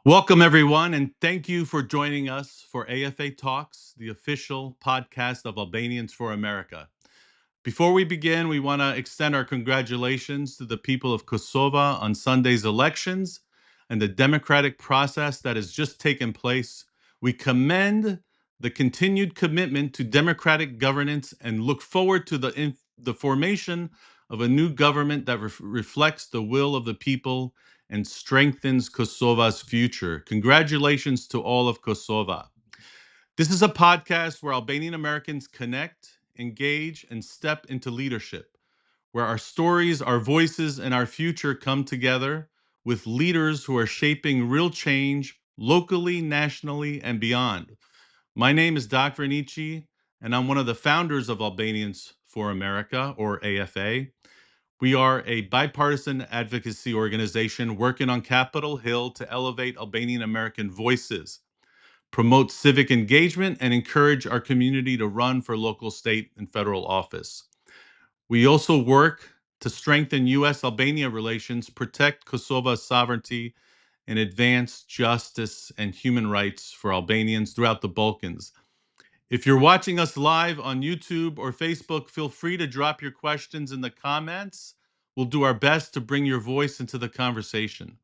Welcome, everyone, and thank you for joining us for AFA Talks, the official podcast of Albanians for America. Before we begin, we want to extend our congratulations to the people of Kosovo on Sunday's elections and the democratic process that has just taken place. We commend the continued commitment to democratic governance and look forward to the formation of a new government that reflects the will of the people and strengthens Kosovo's future. Congratulations to all of Kosovo. This is a podcast where Albanian Americans connect, engage, and step into leadership, where our stories, our voices, and our future come together with leaders who are shaping real change locally, nationally, and beyond. My name is Doc Vernici, and I'm one of the founders of Albanians for America, or AFA. We are a bipartisan advocacy organization working on Capitol Hill to elevate Albanian American voices, promote civic engagement, and encourage our community to run for local, state, and federal office. We also work to strengthen US-Albania relations, protect Kosovo's sovereignty, and advance justice and human rights for Albanians throughout the Balkans. If you're watching us live on YouTube or Facebook, feel free to drop your questions in the comments. We'll do our best to bring your voice into the conversation.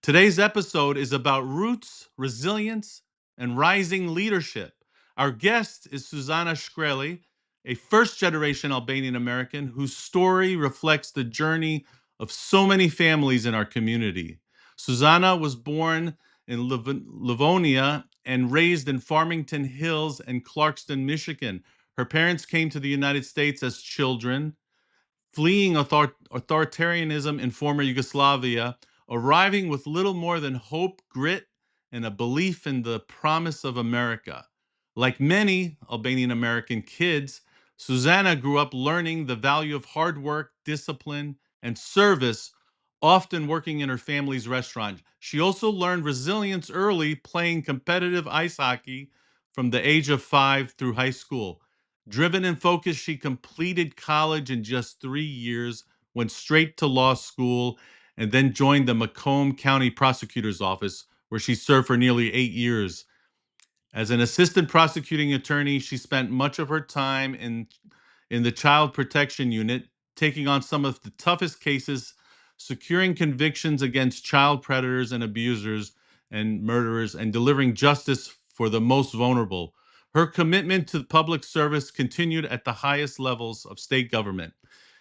Today's episode is about roots, resilience, and rising leadership. Our guest is Suzanna Shkreli, a first-generation Albanian American whose story reflects the journey of so many families in our community. Suzanna was born in Livonia and raised in Farmington Hills and Clarkston, Michigan. Her parents came to the United States as children, fleeing authoritarianism in former Yugoslavia, arriving with little more than hope, grit, and a belief in the promise of America. Like many Albanian American kids, Susanna grew up learning the value of hard work, discipline, and service, often working in her family's restaurant. She also learned resilience early, playing competitive ice hockey from the age of 5 through high school. Driven and focused, she completed college in just 3 years, went straight to law school, and then joined the Macomb County Prosecutor's Office, where she served for nearly 8 years. As an assistant prosecuting attorney, she spent much of her time in the Child Protection Unit, taking on some of the toughest cases, securing convictions against child predators and abusers and murderers, and delivering justice for the most vulnerable. Her commitment to public service continued at the highest levels of state government.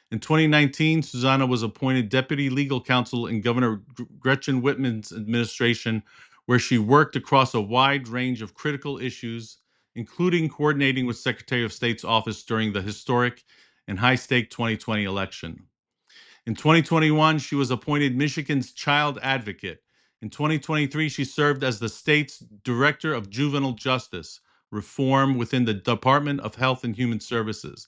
In 2019, Susanna was appointed deputy legal counsel in Governor Gretchen Whitman's administration, where she worked across a wide range of critical issues, including coordinating with Secretary of State's office during the historic and high-stake 2020 election. In 2021, she was appointed Michigan's Child Advocate. In 2023, she served as the state's Director of Juvenile Justice Reform within the Department of Health and Human Services.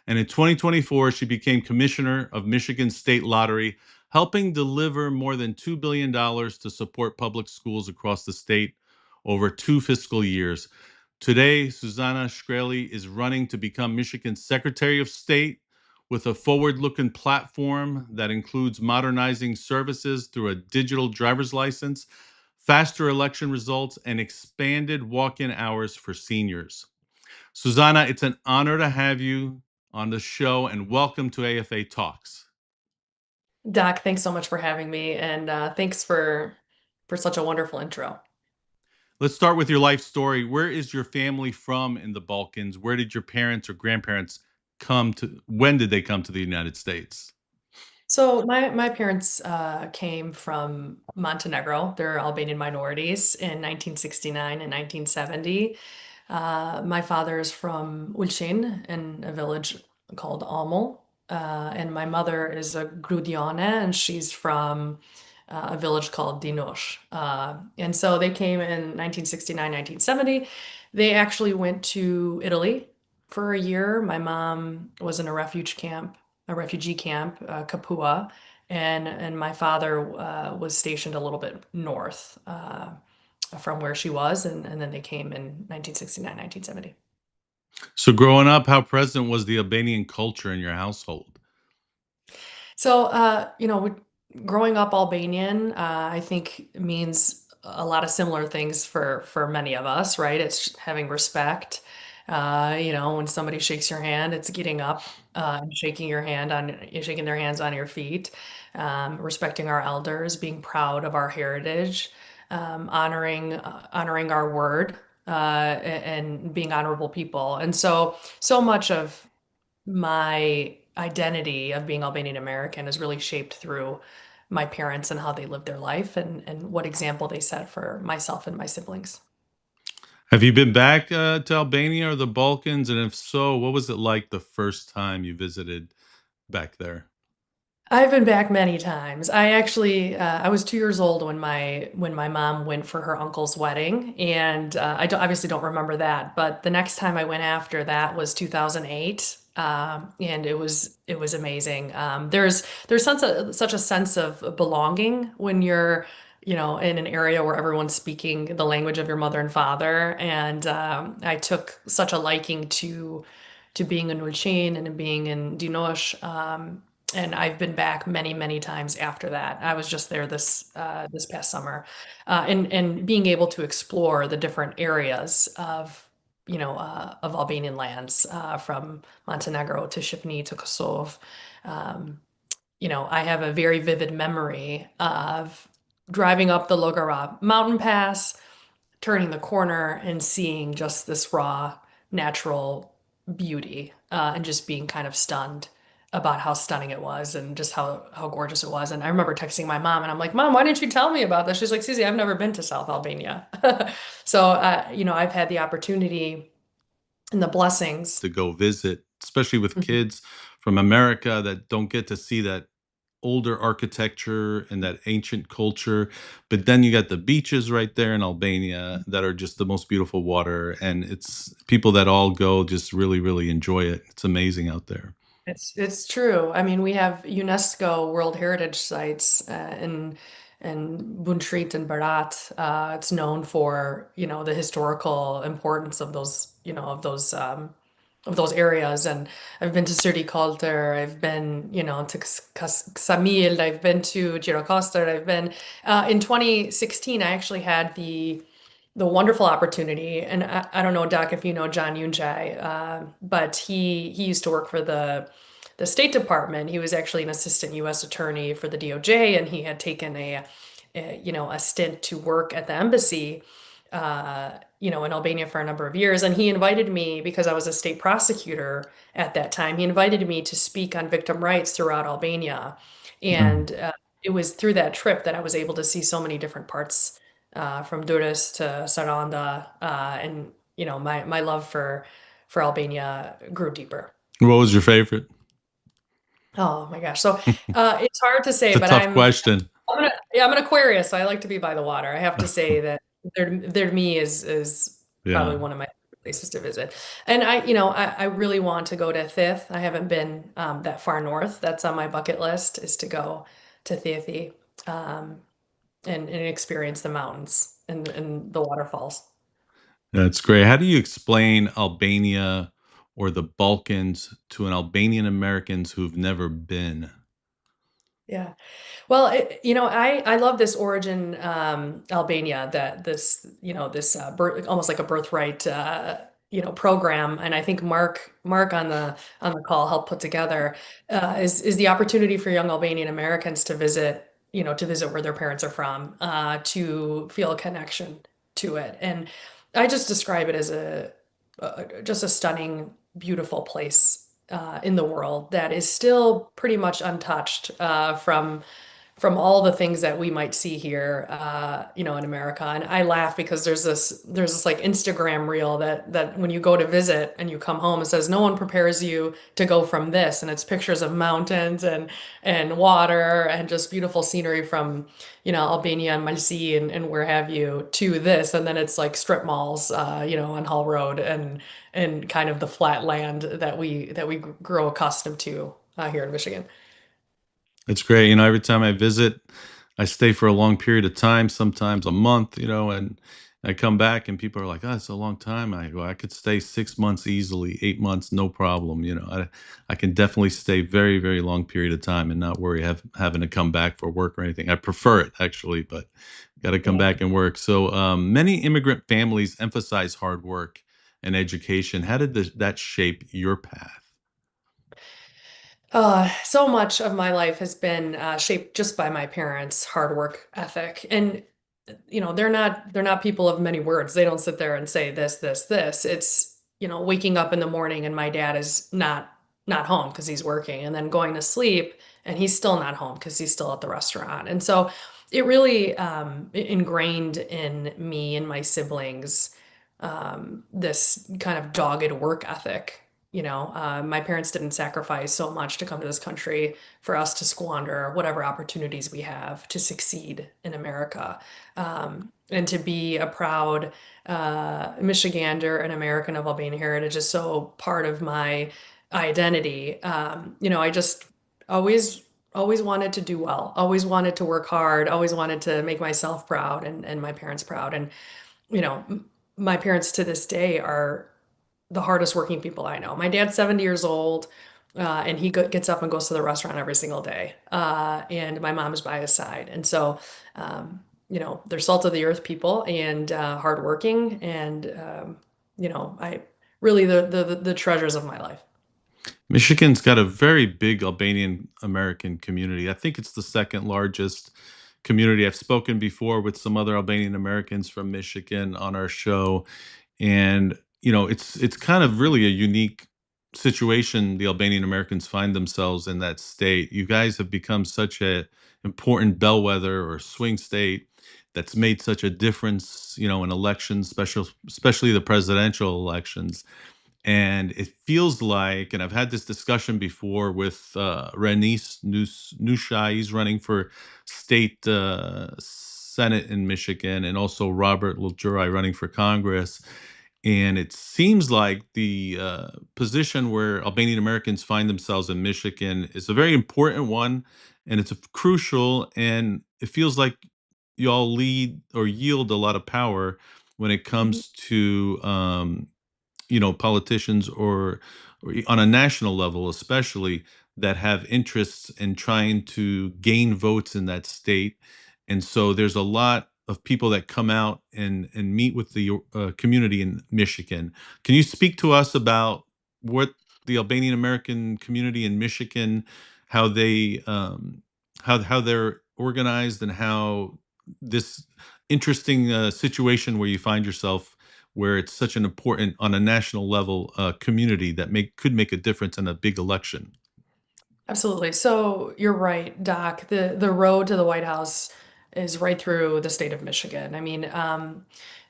And in 2024, she became Commissioner of Michigan State Lottery, helping deliver more than $2 billion to support public schools across the state over 2 fiscal years. Today, Suzanna Shkreli is running to become Michigan's Secretary of State with a forward-looking platform that includes modernizing services through a digital driver's license, faster election results, and expanded walk-in hours for seniors. Suzanna, it's an honor to have you on the show, and welcome to AFA Talks. Doc, thanks so much for having me, and thanks for such a wonderful intro. Let's start with your life story. Where is your family from in the Balkans? Where did your parents or grandparents come to? When did they come to the United States? So my parents came from Montenegro. They're Albanian minorities in 1969 and 1970. My father is from Ulcin in a village called Amel, and my mother is a Grudione, and she's from a village called Dinosh. And so they came in 1969, 1970. They actually went to Italy for a year. My mom was in a refugee camp, Capua, and my father was stationed a little bit north from where she was, and then they came in 1969, 1970. So, growing up, how present was the Albanian culture in your household? So, growing up Albanian, I think means a lot of similar things for many of us, right? It's having respect. When somebody shakes your hand, it's getting up and shaking their hands on your feet, respecting our elders, being proud of our heritage, honoring our word, and being honorable people. And so much of my identity of being Albanian American is really shaped through my parents and how they lived their life and what example they set for myself and my siblings. Have you been back to Albania or the Balkans? And if so, what was it like the first time you visited back there? I've been back many times. I was 2 years old when my mom went for her uncle's wedding, and obviously don't remember that. But the next time I went after that was 2008, and it was amazing. There's such a sense of belonging when you're in an area where everyone's speaking the language of your mother and father, and I took such a liking to being in Ulcin and being in Dinosh. And I've been back many, many times after that. I was just there this past summer, and being able to explore the different areas of Albanian lands, from Montenegro to Shipni to Kosovo. Um, I have a very vivid memory of driving up the Logara mountain pass, turning the corner and seeing just this raw, natural beauty, and just being kind of stunned about how stunning it was and just how gorgeous it was. And I remember texting my mom, and I'm like, "Mom, why didn't you tell me about this?" She's like, "Susie, I've never been to South Albania." So, I've had the opportunity and the blessings. To go visit, especially with kids from America that don't get to see that older architecture and that ancient culture. But then you got the beaches right there in Albania that are just the most beautiful water. And it's people that all go just really, really enjoy it. It's amazing out there. It's true. I mean, we have UNESCO World Heritage Sites, in Buntrit and Berat. It's known for, the historical importance of those areas. And I've been to Suri Kalter, I've been, to Ksamil, I've been to Gjirokastër, I've been in 2016, I actually had the wonderful opportunity, and I don't know, Doc, if you know John Yunjai, but he used to work for the State Department. He was actually an assistant U.S. attorney for the DOJ, and he had taken a stint to work at the embassy, in Albania for a number of years. And he invited me, because I was a state prosecutor at that time, he invited me to speak on victim rights throughout Albania. Mm. And it was through that trip that I was able to see so many different parts, from Durrës to Saranda, and my love for Albania grew deeper. What was your favorite? Oh my gosh. So it's hard to say, It's a but tough question. I'm an Aquarius, so I like to be by the water. I have to say that there to me is probably Yeah. one of my favorite places to visit. And I really want to go to Thith. I haven't been that far north. That's on my bucket list, is to go to Thithi, um, and experience the mountains and the waterfalls. That's great. How do you explain Albania or the Balkans to an Albanian Americans who've never been? Yeah. Well, I love this origin, Albania, that this almost like a birthright, program, and I think Mark on the call helped put together, is the opportunity for young Albanian Americans to visit where their parents are from, to feel a connection to it, and I just describe it as just a stunning, beautiful place, in the world that is still pretty much untouched, from all the things that we might see here, in America. And I laugh because there's this like Instagram reel that when you go to visit and you come home, it says no one prepares you to go from this, and it's pictures of mountains and water and just beautiful scenery from, Albania and Malsi and where have you, to this, and then it's like strip malls, on Hull Road and kind of the flat land that we grow accustomed to, here in Michigan. It's great. Every time I visit, I stay for a long period of time, sometimes a month, and I come back and people are like, "Oh, it's a long time." I go, "I could stay 6 months easily, 8 months, no problem." I can definitely stay very, very long period of time and not worry having to come back for work or anything. I prefer it actually, but got to come Yeah. back and work. So many immigrant families emphasize hard work and education. How did that shape your path? So much of my life has been shaped just by my parents' hard work ethic. And they're not people of many words. They don't sit there and say this, this, this. It's, waking up in the morning and my dad is not home because he's working, and then going to sleep and he's still not home because he's still at the restaurant. And so it really ingrained in me and my siblings this kind of dogged work ethic. My parents didn't sacrifice so much to come to this country for us to squander whatever opportunities we have to succeed in America. And to be a proud Michigander and American of Albanian heritage is so part of my identity. I just always, always wanted to do well, always wanted to work hard, always wanted to make myself proud and my parents proud. And, you know, my parents to this day are the hardest working people I know. My dad's 70 years old, and he gets up and goes to the restaurant every single day. And my mom is by his side. And so, they're salt of the earth people and hardworking, and I really the treasures of my life. Michigan's got a very big Albanian American community. I think it's the second largest community. I've spoken before with some other Albanian Americans from Michigan on our show, and it's kind of really a unique situation the Albanian Americans find themselves in that state. You guys have become such a important bellwether or swing state that's made such a difference, in elections, especially the presidential elections. And it feels like, and I've had this discussion before with Renis Nushai, he's running for state Senate in Michigan, and also Robert Liljurai running for Congress. And it seems like the position where Albanian Americans find themselves in Michigan is a very important one, and it's crucial. And it feels like y'all lead or yield a lot of power when it Mhm. comes to politicians or on a national level, especially that have interests in trying to gain votes in that state. And so there's a lot of people that come out and meet with the community in Michigan. Can you speak to us about what the Albanian American community in Michigan, how they how they're organized, and how this interesting situation where you find yourself, where it's such an important on a national level community that could make a difference in a big election? Absolutely. So you're right, Doc. The road to the White House is right through the state of Michigan. I mean,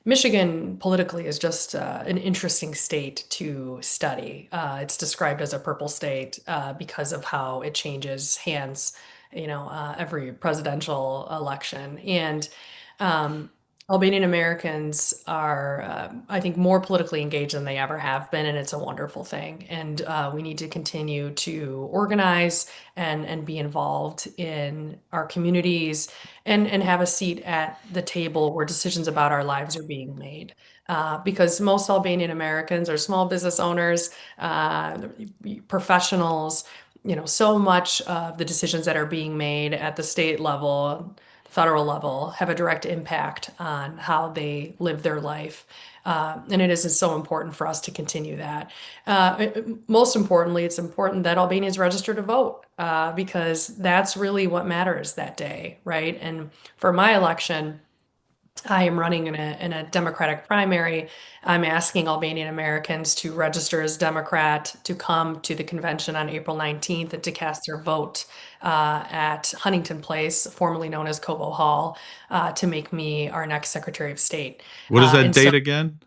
Michigan politically is just an interesting state to study. It's described as a purple state because of how it changes hands, every presidential election. And um, Albanian Americans are, I think, more politically engaged than they ever have been, and it's a wonderful thing. And we need to continue to organize and be involved in our communities and have a seat at the table where decisions about our lives are being made. Because most Albanian Americans are small business owners, professionals. So much of the decisions that are being made at the state level, federal level, have a direct impact on how they live their life. And it is so important for us to continue that. Most importantly, it's important that Albanians register to vote because that's really what matters that day, right? And for my election, I am running in a Democratic primary. I'm asking Albanian Americans to register as Democrat, to come to the convention on April 19th, and to cast their vote at Huntington Place, formerly known as Cobo Hall, to make me our next Secretary of State. What is that And so date again?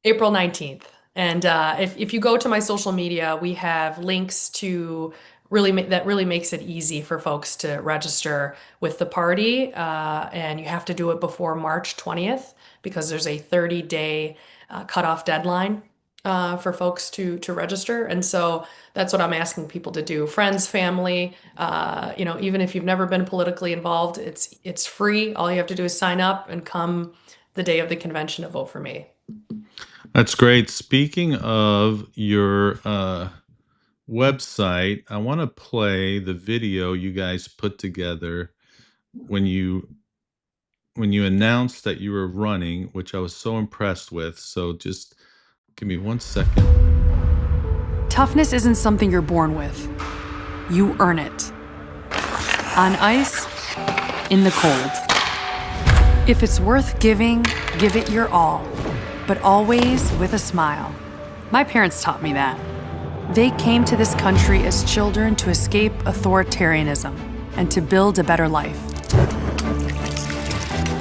April 19th. And if you go to my social media, we have links to that really makes it easy for folks to register with the party. And you have to do it before March 20th because there's a 30-day cutoff deadline for folks to register. And so that's what I'm asking people to do. Friends, family, even if you've never been politically involved, it's free. All you have to do is sign up and come the day of the convention to vote for me. That's great. Speaking of your website, I want to play the video you guys put together when you announced that you were running, which I was so impressed with. So just give me 1 second. Toughness isn't something you're born with. You earn it. On ice, in the cold. If it's worth giving, give it your all, but always with a smile. My parents taught me that. They came to this country as children to escape authoritarianism and to build a better life.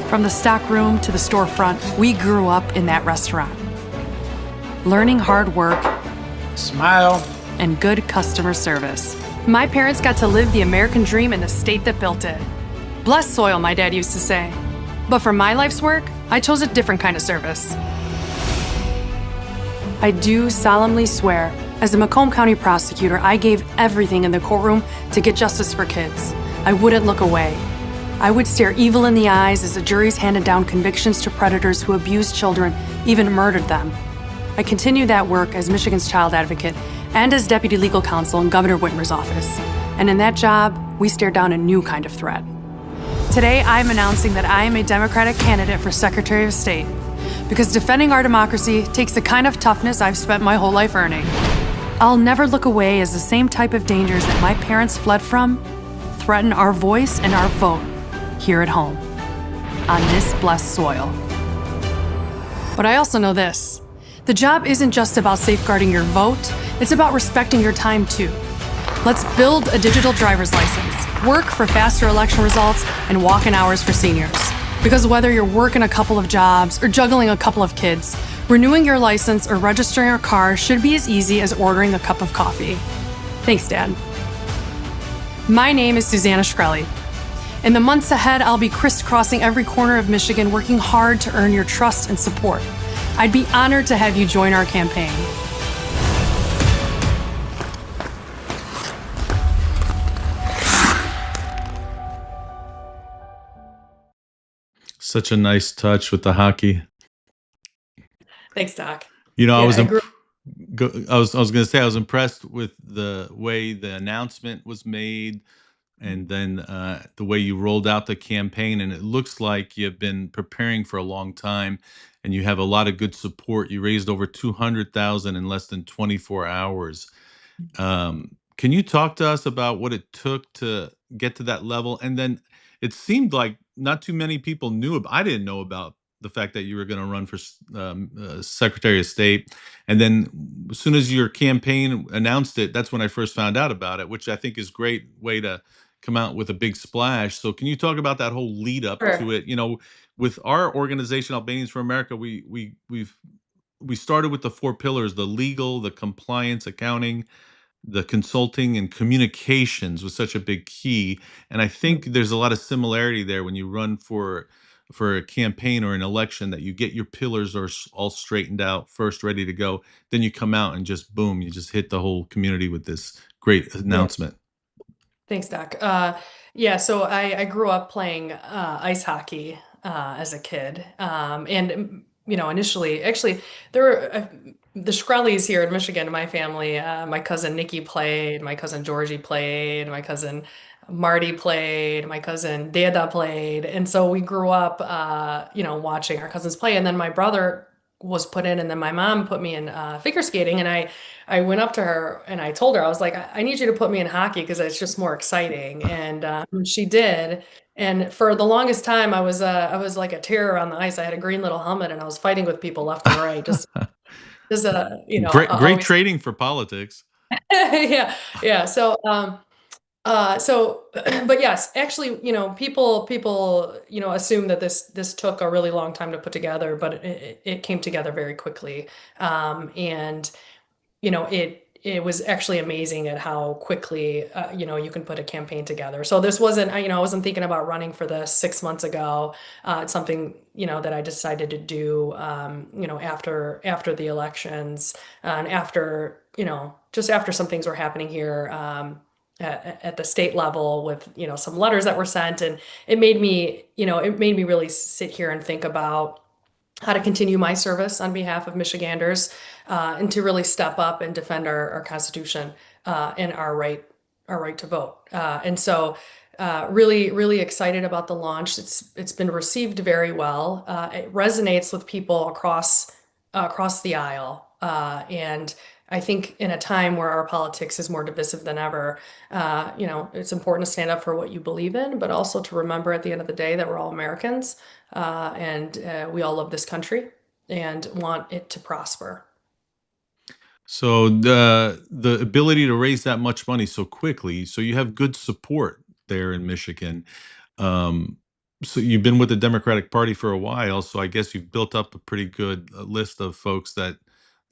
From the stockroom to the storefront, we grew up in that restaurant, learning hard work, smile, and good customer service. My parents got to live the American dream in the state that built it. Blessed soil, my dad used to say. But for my life's work, I chose a different kind of service. I do solemnly swear, as a Macomb County prosecutor, I gave everything in the courtroom to get justice for kids. I wouldn't look away. I would stare evil in the eyes as the juries handed down convictions to predators who abused children, even murdered them. I continued that work as Michigan's child advocate and as deputy legal counsel in Governor Whitmer's office. And in that job, we stared down a new kind of threat. Today, I'm announcing that I am a Democratic candidate for Secretary of State because defending our democracy takes the kind of toughness I've spent my whole life earning. I'll never look away as the same type of dangers that my parents fled from threaten our voice and our vote here at home, on this blessed soil. But I also know this. The job isn't just about safeguarding your vote, it's about respecting your time too. Let's build a digital driver's license, work for faster election results, and walk-in hours for seniors. Because whether you're working a couple of jobs or juggling a couple of kids, renewing your license or registering your car should be as easy as ordering a cup of coffee. Thanks, Dad. My name is Suzanna Shkreli. In the months ahead, I'll be crisscrossing every corner of Michigan, working hard to earn your trust and support. I'd be honored to have you join our campaign. Such a nice touch with the hockey. Thanks, Doc. You know, Yeah, I was I grew I was going to say I was impressed with the way the announcement was made, and then the way you rolled out the campaign. And it looks like you've been preparing for a long time, and you have a lot of good support. You raised over 200,000 in less than 24 hours. Can you talk to us about what it took to get to that level? And then it seemed like not too many people knew I didn't know about the fact that you were going to run for Secretary of State. And then as soon as your campaign announced it, that's when I first found out about it, which I think is great way to come out with a big splash. So can you talk about that whole lead up to Sure. it? You know, with our organization, Albanians for America, we started with the four pillars: the legal, the compliance, accounting, the consulting, and communications was such a big key. And I think there's a lot of similarity there when you run for a campaign or an election, that you get your pillars are all straightened out first, ready to go. Then you come out and just boom, you just hit the whole community with this great Yeah. announcement. Thanks, Doc. Yeah, so I grew up playing ice hockey as a kid. Initially, actually, there were the Shkrelis here in Michigan, my family. My cousin Nikki played, my cousin Georgie played, my cousin Marty played, my cousin Deda played. And so we grew up, watching our cousins play. And then my brother was put in, and then my mom put me in figure skating. And I went up to her and I told her, I was like, I need you to put me in hockey because it's just more exciting. And she did. And for the longest time, I was like a terror on the ice. I had a green little helmet and I was fighting with people left and right. Great Always. trading for politics. Yeah, yeah. But yes, actually, people, assume that this took a really long time to put together, but it came together very quickly. And it was actually amazing at how quickly you can put a campaign together. So this wasn't, I wasn't thinking about running for this 6 months ago. It's something that I decided to do after the elections, and after just after some things were happening here at the state level with some letters that were sent, and it made me really sit here and think about how to continue my service on behalf of Michiganders, and to really step up and defend our Constitution, and our right to vote. And so, really, really excited about the launch. It's been received very well. It resonates with people across the aisle, and I think in a time where our politics is more divisive than ever, it's important to stand up for what you believe in, but also to remember at the end of the day that we're all Americans, and we all love this country and want it to prosper. So the ability to raise that much money so quickly, so you have good support there in Michigan. Um, so you've been with the Democratic Party for a while, so I guess you've built up a pretty good list of folks that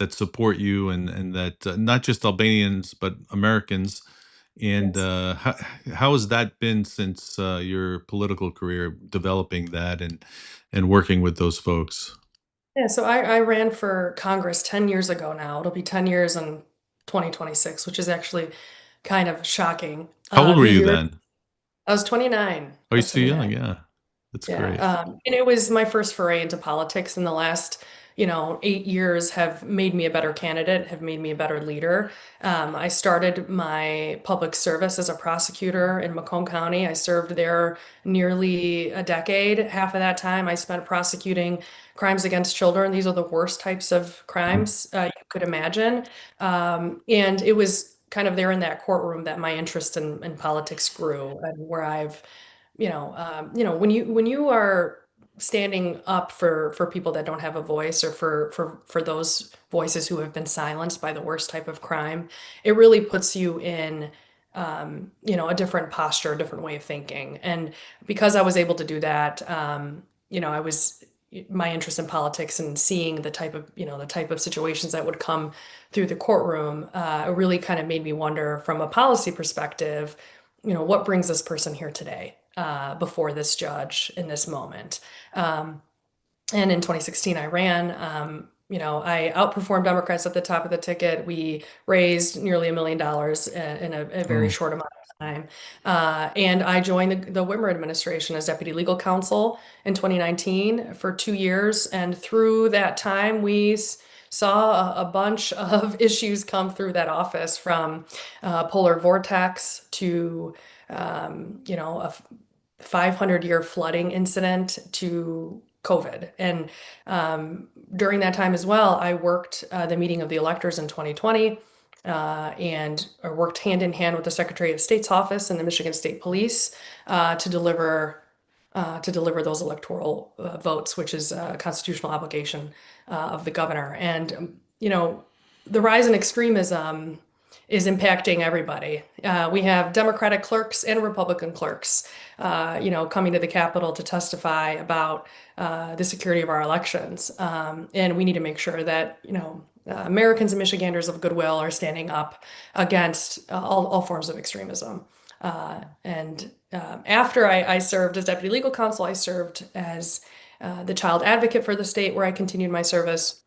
support you and that not just Albanians but Americans. And Yes. how has that been since your political career, developing that and working with those folks? Yeah, so I ran for Congress 10 years ago now. It'll be 10 years in 2026, which is actually kind of shocking. How old were The you year then? I was 29. Oh, I you're was still young. 29. Yeah, that's Yeah, great. and it was my first foray into politics, and the last, 8 years have made me a better candidate, have made me a better leader. I started my public service as a prosecutor in Macomb County. I served there nearly a decade. Half of that time I spent prosecuting crimes against children. These are the worst types of crimes you could imagine. And it was kind of there in that courtroom that my interest in politics grew, and where I've when you are standing up for people that don't have a voice, or for those voices who have been silenced by the worst type of crime, it really puts you in a different posture, a different way of thinking. And because I was able to do that, I was my interest in politics and seeing the type of situations that would come through the courtroom, it really kind of made me wonder from a policy perspective, what brings this person here today, before this judge in this moment. Um, and in 2016, I ran. I outperformed Democrats at the top of the ticket. We raised nearly $1 million in a very Oh, short amount of time. And I joined the Whitmer administration as deputy legal counsel in 2019 for 2 years. And through that time, we saw a bunch of issues come through that office, from polar vortex to a 500-year flooding incident to COVID. And during that time as well, I worked the meeting of the electors in 2020, and I worked hand in hand with the Secretary of State's office and the Michigan State Police, to deliver those electoral votes, which is a constitutional obligation of the governor. And the rise in extremism is impacting everybody. We have Democratic clerks and Republican clerks, coming to the Capitol to testify about the security of our elections. And we need to make sure that, Americans and Michiganders of goodwill are standing up against all forms of extremism. And After I served as deputy legal counsel, I served as the child advocate for the state, where I continued my service.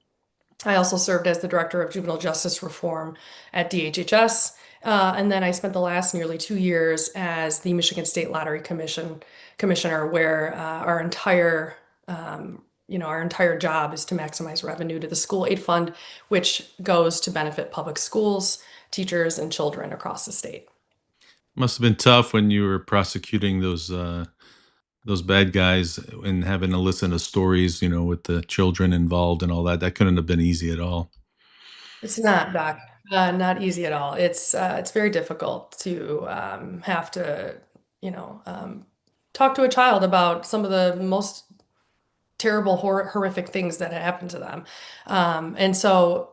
I also served as the director of juvenile justice reform at DHHS. And then I spent the last nearly 2 years as the Michigan State Lottery commissioner, where our entire job is to maximize revenue to the school aid fund, which goes to benefit public schools, teachers, and children across the state. must have been tough when you were prosecuting those bad guys and having to listen to stories, with the children involved and all that. That couldn't have been easy at all. It's not, Doc. Not easy at all. It's very difficult to have to, talk to a child about some of the most terrible, horrific things that had happened to them. And so,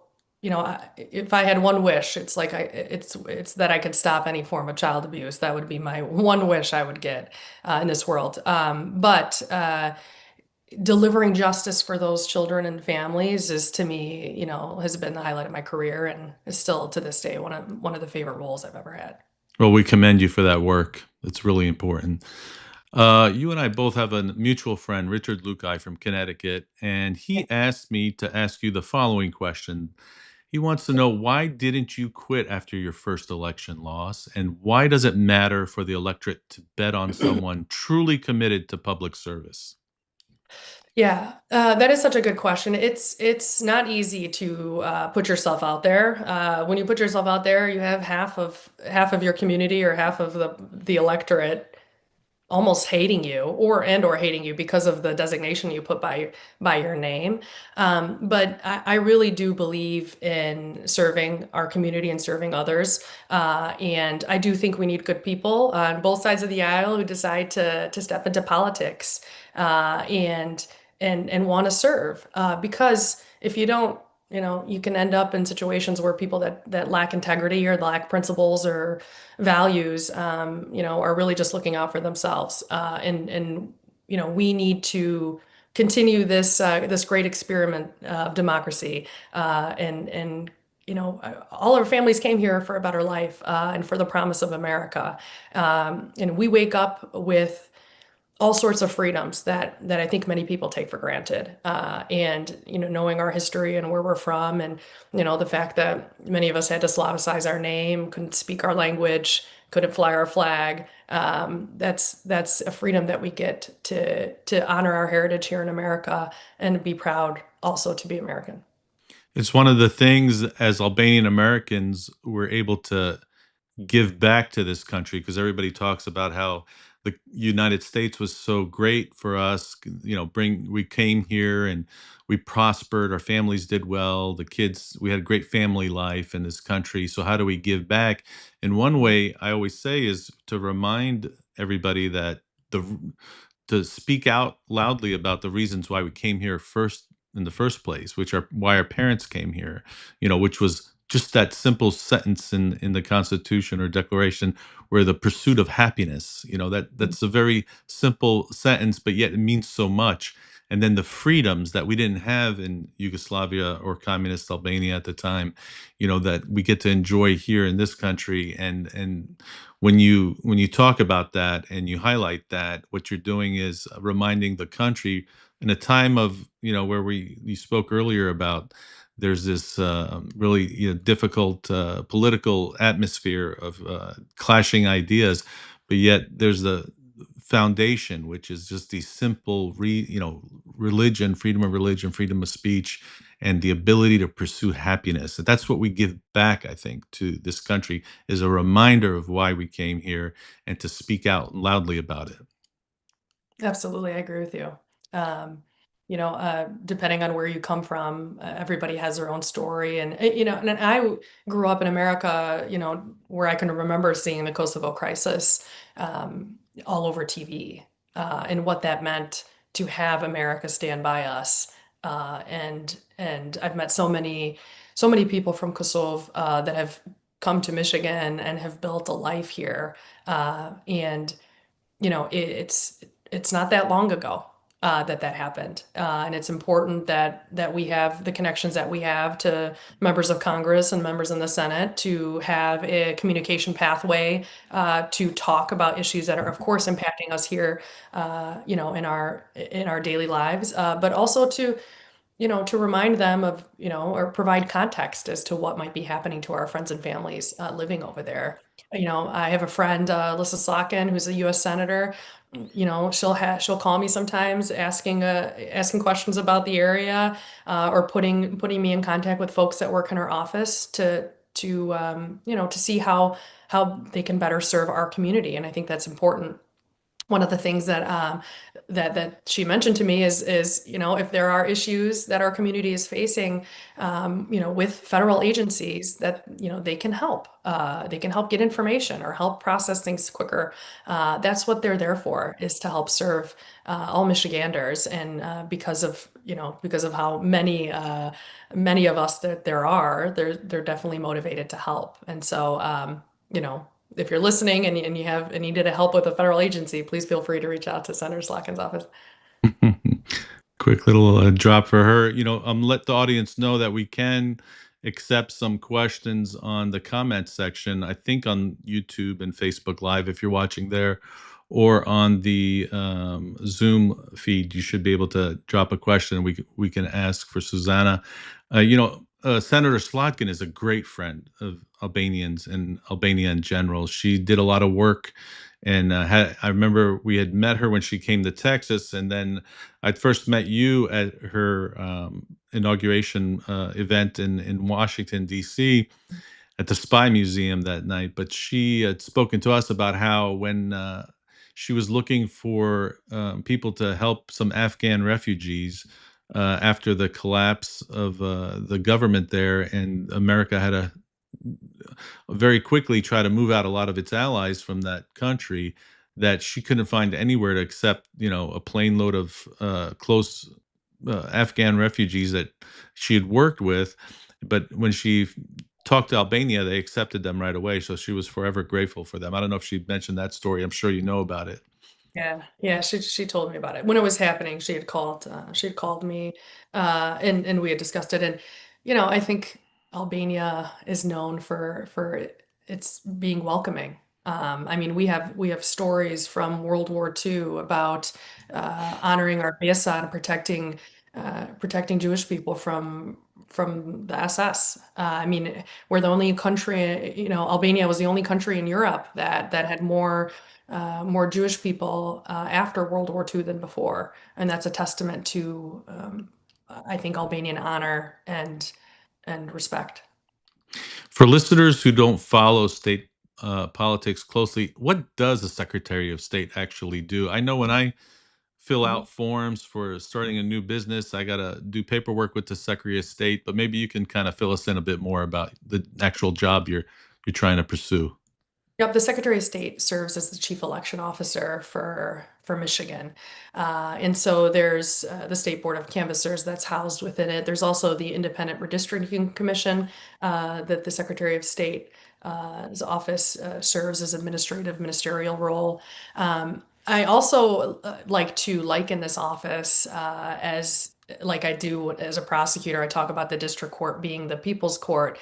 if I had one wish, it's that I could stop any form of child abuse. That would be my one wish I would get in this world. But delivering justice for those children and families is, to me, has been the highlight of my career, and is still to this day one of the favorite roles I've ever had. Well, we commend you for that work. It's really important. You and I both have a mutual friend, Richard Lukai from Connecticut, and he asked me to ask you the following question. He wants to know, why didn't you quit after your first election loss, and why does it matter for the electorate to bet on someone truly committed to public service? Yeah, that is such a good question. It's not easy to put yourself out there. When you put yourself out there, you have half of your community or half of the electorate almost hating you or hating you because of the designation you put by your name. But I really do believe in serving our community and serving others. And I do think we need good people on both sides of the aisle who decide to step into politics and want to serve. Because if you don't, you can end up in situations where people that lack integrity or lack principles or values, are really just looking out for themselves. And we need to continue this great experiment of democracy. And all our families came here for a better life and for the promise of America. And we wake up with all sorts of freedoms that I think many people take for granted. And knowing our history and where we're from, and the fact that many of us had to Slavicize our name, couldn't speak our language, couldn't fly our flag. That's a freedom that we get to honor our heritage here in America and be proud also to be American. It's one of the things as Albanian Americans we're able to give back to this country, because everybody talks about how the United States was so great for us. We came here and we prospered, our families did well, the kids, we had a great family life in this country. So how do we give back? And one way I always say is to remind everybody that the to speak out loudly about the reasons why we came here first in the first place, which are why our parents came here, which was just that simple sentence in the Constitution or Declaration, where the pursuit of happiness, that's a very simple sentence, but yet it means so much. And then the freedoms that we didn't have in Yugoslavia or communist Albania at the time, that we get to enjoy here in this country. And when you talk about that and you highlight that, what you're doing is reminding the country in a time of, where you spoke earlier about, there's this really difficult political atmosphere of clashing ideas, but yet there's the foundation, which is just the simple, religion, freedom of speech, and the ability to pursue happiness. And that's what we give back, I think, to this country, is a reminder of why we came here and to speak out loudly about it. Absolutely, I agree with you. Depending on where you come from, everybody has their own story, and I grew up in America, where I can remember seeing the Kosovo crisis all over TV, and what that meant to have America stand by us. And I've met so many people from Kosovo that have come to Michigan and have built a life here, and it's not that long ago that happened, and it's important that we have the connections that we have to members of Congress and members in the Senate to have a communication pathway to talk about issues that are, of course, impacting us here, in our daily lives, but also to remind them of, or provide context as to what might be happening to our friends and families living over there. I have a friend, Lissa Slotkin, who's a U.S. senator. She'll call me sometimes asking questions about the area, or putting me in contact with folks that work in her office to see how they can better serve our community. And I think that's important. One of the things that she mentioned to me is if there are issues that our community is facing, with federal agencies, that they can help. They can help get information or help process things quicker. That's what they're there for, is to help serve all Michiganders. And because of how many of us that there are, they're definitely motivated to help. And so if you're listening and you needed help with a federal agency, please feel free to reach out to Senator Slotkin's office. Quick little drop for her. Let the audience know that we can accept some questions on the comment section, I think on YouTube and Facebook Live, if you're watching there, or on the Zoom feed. You should be able to drop a question. We can ask for Suzanna. Senator Slotkin is a great friend of Albanians and Albania in general. She did a lot of work And I remember we had met her when she came to Texas, and then I'd first met you at her inauguration event in Washington D.C. at the Spy Museum that night. But she had spoken to us about how when she was looking for people to help some Afghan refugees after the collapse of the government there, and America had a very quickly try to move out a lot of its allies from that country, that she couldn't find anywhere to accept, a plane load of close Afghan refugees that she had worked with. But when she talked to Albania, they accepted them right away. So she was forever grateful for them. I don't know if she mentioned that story. I'm sure you know about it. Yeah, she told me about it. When it was happening, she had called me, and we had discussed it. And, I think Albania is known for its being welcoming. I mean, we have stories from World War II about honoring our Besa and protecting Jewish people from the SS. I mean, we're the only country, Albania was the only country in Europe that had more Jewish people after World War II than before, and that's a testament to, I think, Albanian honor and respect. For listeners who don't follow state politics closely, what does the Secretary of State actually do? I know when I fill Mhm. out forms for starting a new business, I got to do paperwork with the Secretary of State, but maybe you can kind of fill us in a bit more about the actual job you're trying to pursue. Yep, the Secretary of State serves as the chief election officer for Michigan, and so there's the State Board of Canvassers that's housed within it. There's also the Independent Redistricting Commission that the Secretary of State his office serves as administrative ministerial role. I also like to liken this office as like I do as a prosecutor. I talk about the district court being the people's court.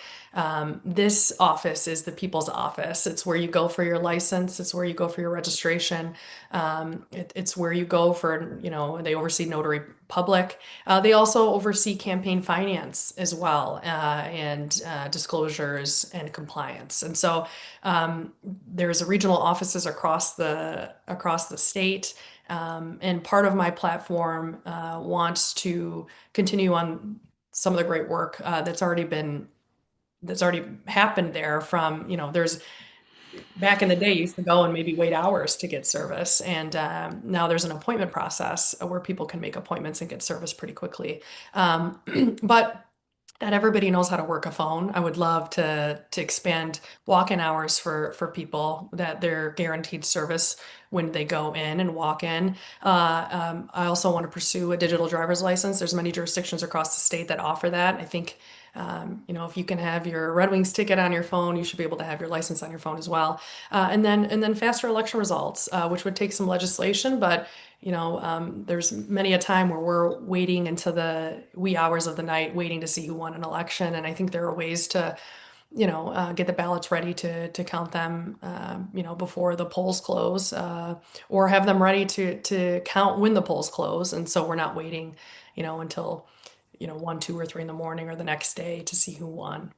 This office is the people's office. It's where you go for your license. It's where you go for your registration. It's where you go for, they oversee notary public. They also oversee campaign finance as well, and disclosures and compliance. And so there's regional offices across the state. And part of my platform wants to continue on some of the great work that's already happened there from, there's back in the day, you used to go and maybe wait hours to get service. And now there's an appointment process where people can make appointments and get service pretty quickly. But not everybody knows how to work a phone. I would love to expand walk-in hours for people, that they're guaranteed service when they go in and walk in. I also want to pursue a digital driver's license. There's many jurisdictions across the state that offer that. I think, if you can have your Red Wings ticket on your phone, you should be able to have your license on your phone as well. And then faster election results, which would take some legislation, but there's many a time where we're waiting into the wee hours of the night, waiting to see who won an election. And I think there are ways to, get the ballots ready to count them, before the polls close, or have them ready to count when the polls close. And so we're not waiting, until 1, 2, or 3 in the morning or the next day to see who won.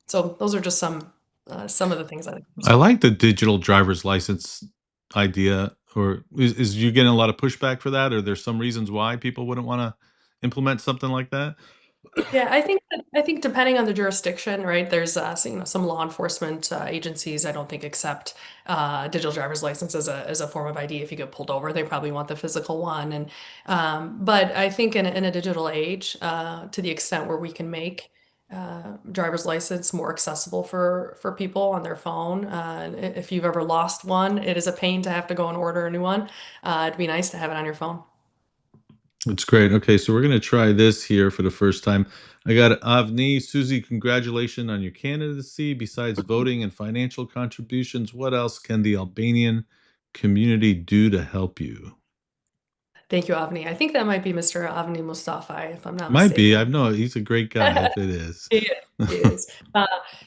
So those are just some of the things I think. I like the digital driver's license idea. Or is you getting a lot of pushback for that? Or there's some reasons why people wouldn't want to implement something like that? Yeah, I think depending on the jurisdiction, right? There's some law enforcement agencies I don't think accept digital driver's license as a form of ID. If you get pulled over, they probably want the physical one. And but I think in a digital age, to the extent where we can make driver's license more accessible for people on their phone. If you've ever lost one, it is a pain to have to go and order a new one. It'd be nice to have it on your phone. That's great. Okay, so we're going to try this here for the first time. I got Avni. Susie, congratulations on your candidacy. Besides voting and financial contributions, what else can the Albanian community do to help you? Thank you, Avni. I think that might be Mr. Avni Mustafa, if I'm not Might be. mistaken. I've known he's a great guy if it is. He is. He is.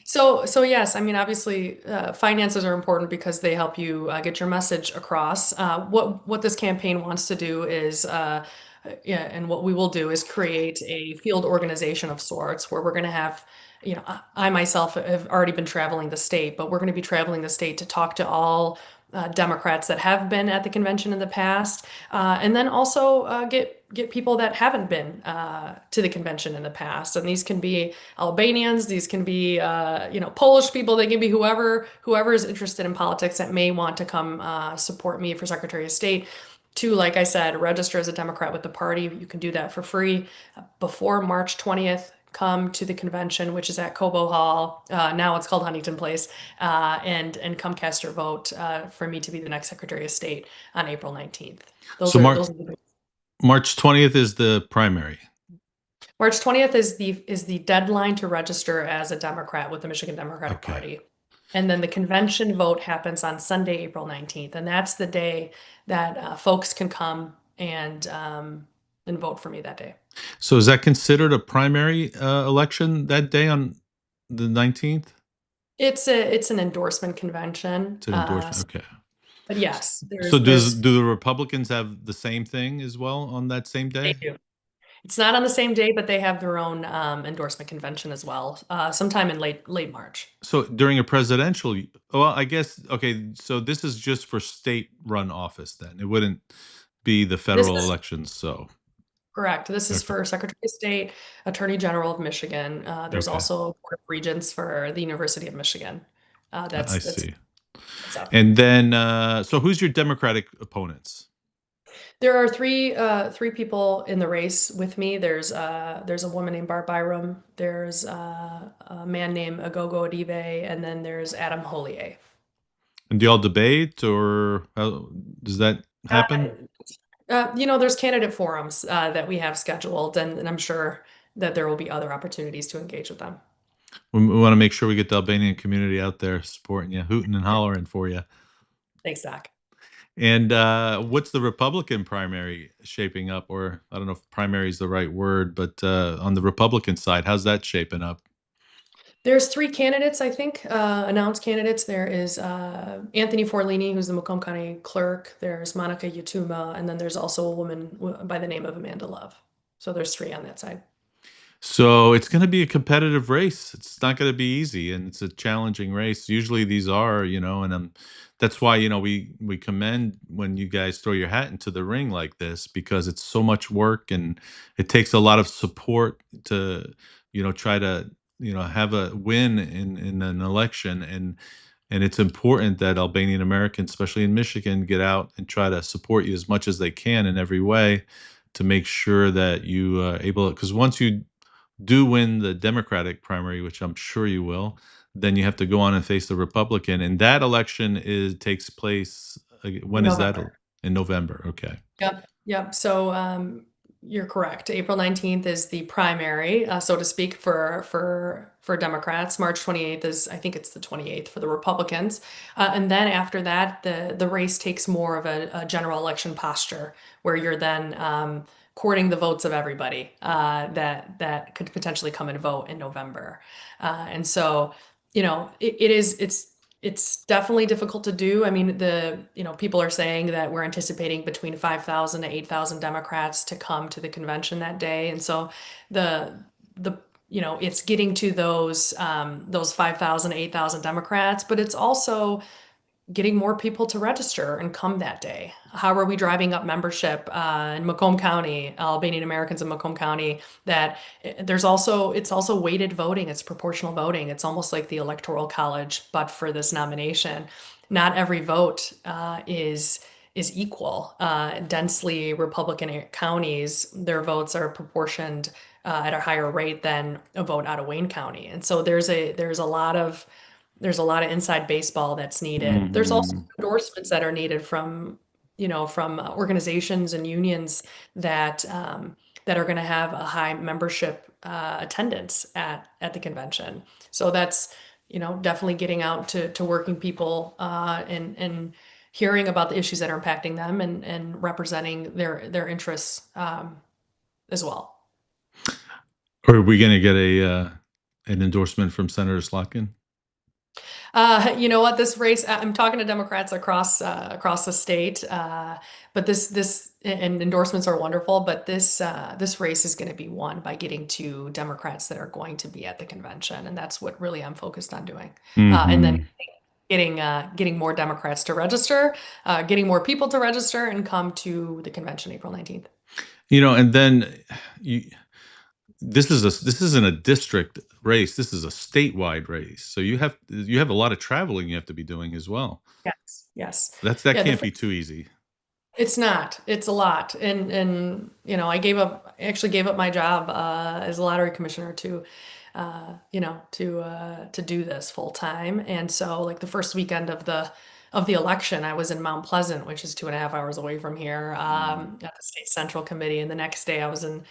So yes, I mean, obviously, finances are important because they help you get your message across. What this campaign wants to do is, yeah, and what we will do is create a field organization of sorts where we're going to have, I myself have already been traveling the state, but we're going to be traveling the state to talk to all Democrats that have been at the convention in the past, and then also get people that haven't been to the convention in the past. And these can be Albanians, these can be Polish people, they can be whoever is interested in politics that may want to come support me for Secretary of State. To, like I said, register as a Democrat with the party. You can do that for free before March 20th. Come to the convention, which is at Cobo Hall. Now it's called Huntington Place, and come cast your vote for me to be the next Secretary of State on April 19th. So March 20th is the primary. March 20th is the deadline to register as a Democrat with the Michigan Democratic Party. And then the convention vote happens on Sunday, April 19th. And that's the day that folks can come and vote for me that day. So is that considered a primary election that day on the 19th? It's an endorsement convention. It's an endorsement, okay. But yes. So do the Republicans have the same thing as well on that same day? They do. It's not on the same day, but they have their own endorsement convention as well, sometime in late March. So during a presidential, well, I guess, okay, so this is just for state-run office then. It wouldn't be the federal elections, so. Correct. This is for Secretary of State, Attorney General of Michigan. There's also a Board of Regents for the University of Michigan. I see. And then, so who's your Democratic opponents? There are three people in the race with me. There's a woman named Barb Byram. There's a man named Agogo Adibe, and then there's Adam Hollier. And do y'all debate, or how does that happen? There's candidate forums that we have scheduled, and I'm sure that there will be other opportunities to engage with them. We want to make sure we get the Albanian community out there supporting you, hooting and hollering for you. Thanks, Zach. And what's the Republican primary shaping up? Or I don't know if primary is the right word, but on the Republican side, how's that shaping up? There's three candidates, I think, announced candidates. There is Anthony Forlini, who's the Macomb County clerk. There's Monica Yatuma, and then there's also a woman by the name of Amanda Love. So there's three on that side. So it's going to be a competitive race. It's not going to be easy, and it's a challenging race. Usually these are, and that's why, we commend when you guys throw your hat into the ring like this, because it's so much work and it takes a lot of support to, try to, have a win in an election. And it's important that Albanian Americans, especially in Michigan, get out and try to support you as much as they can in every way to make sure that you are able, because once you do win the Democratic primary, which I'm sure you will, then you have to go on and face the Republican. And that election takes place, when is that? In November. Okay. Yep. So you're correct. April 19th is the primary, so to speak, for Democrats. March 28th is, I think it's the 28th for the Republicans. And then after that, the race takes more of a general election posture, where you're then courting the votes of everybody that could potentially come and vote in November. And so, it's definitely difficult to do. I mean, people are saying that we're anticipating between 5,000 to 8,000 Democrats to come to the convention that day. And so it's getting to those 5,000 to 8,000 Democrats, but it's also getting more people to register and come that day. How are we driving up membership in Macomb County, Albanian Americans in Macomb County? That it's also weighted voting. It's proportional voting. It's almost like the Electoral College, but for this nomination. Not every vote is equal. Densely Republican counties, their votes are proportioned at a higher rate than a vote out of Wayne County. And so there's a lot of inside baseball that's needed. Mm-hmm. There's also endorsements that are needed from organizations and unions that are going to have a high membership attendance at the convention. So that's definitely getting out to working people and hearing about the issues that are impacting them and representing their interests as well. Are we going to get an endorsement from Senator Slotkin? You know what? This race, I'm talking to Democrats across the state, but this and endorsements are wonderful, but this race is going to be won by getting to Democrats that are going to be at the convention, and that's what really I'm focused on doing. And then getting more Democrats to register, getting more people to register and come to the convention April 19th. And then you this isn't a district race. This is a statewide race. So you have a lot of traveling you have to be doing as well. Yes, yes. That Yeah, can't be too easy. it's not. It's a lot. And I actually gave up my job as a lottery commissioner to do this full time. And so like the first weekend of the election, I was in Mount Pleasant, which is 2.5 hours away from here, at the state central committee. And the next day I was in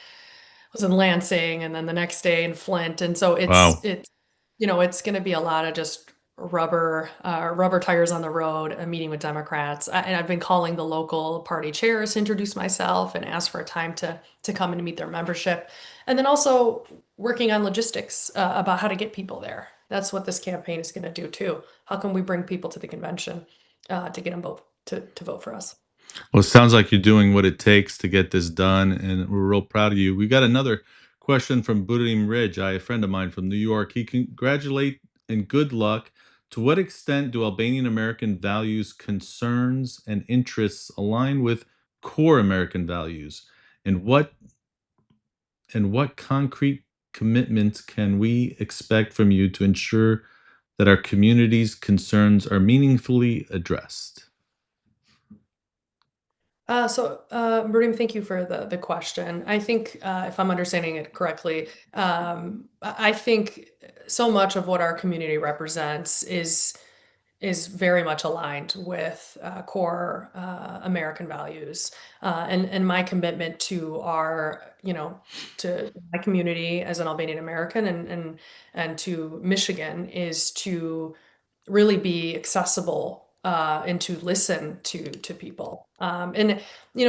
Lansing, and then the next day in Flint. And so Wow. it's going to be a lot of just rubber tires on the road, a meeting with Democrats. And I've been calling the local party chairs to introduce myself and ask for a time to come and meet their membership. And then also working on logistics about how to get people there. That's what this campaign is going to do too. How can we bring people to the convention to get them to vote for us? Well, it sounds like you're doing what it takes to get this done, and we're real proud of you. We got another question from Burim Ridge, a friend of mine from New York. He congratulate and good luck. To what extent do Albanian American values, concerns, and interests align with core American values? And what concrete commitments can we expect from you to ensure that our community's concerns are meaningfully addressed? Miriam, thank you for the question. I think, if I'm understanding it correctly, I think so much of what our community represents is very much aligned with core American values, and my commitment to my community as an Albanian American and to Michigan is to really be accessible and to listen to people. And